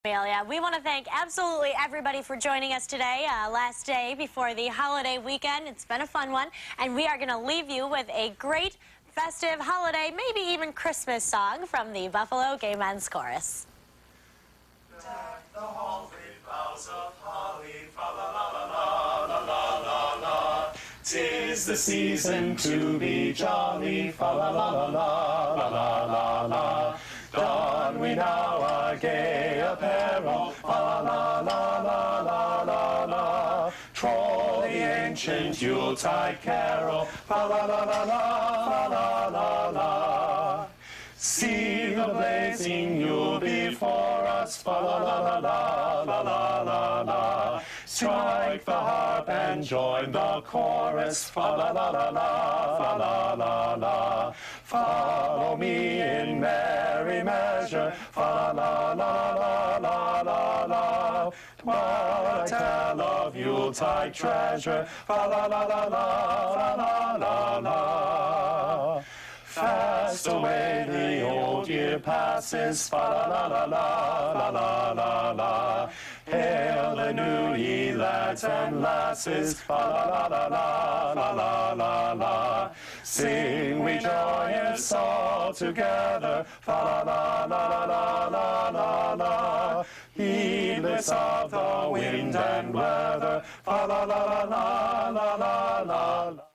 Amelia, we want to thank absolutely everybody for joining us today. Last day before the holiday weekend. It's been a fun one, and we are going to leave you with a great festive holiday, maybe even Christmas song from the Buffalo Gay Men's Chorus. Deck the halls with boughs of holly, fa la la la la la la la. 'Tis the season to be jolly, fa la la la la la la la la. Don we now our gay apparel, fa la la la la la la la. Troll the ancient Yuletide carol, fa la la la la la la la. See the blazing Yule before us, fa la la la la la la la la. Strike the harp and join the chorus, fa la la la la la la la la. Follow me in merry measure, fa la la la la la la. While I tell of Yuletide treasure, fa la la la la la la la. Fast away the old year passes, fa la la la la la la la. Hail the new ye lads and lasses, fa la la la la la la la. Sing we joyous all together, fa la la la la la la la. Heedless of the wind and weather, fa la la la la la la la.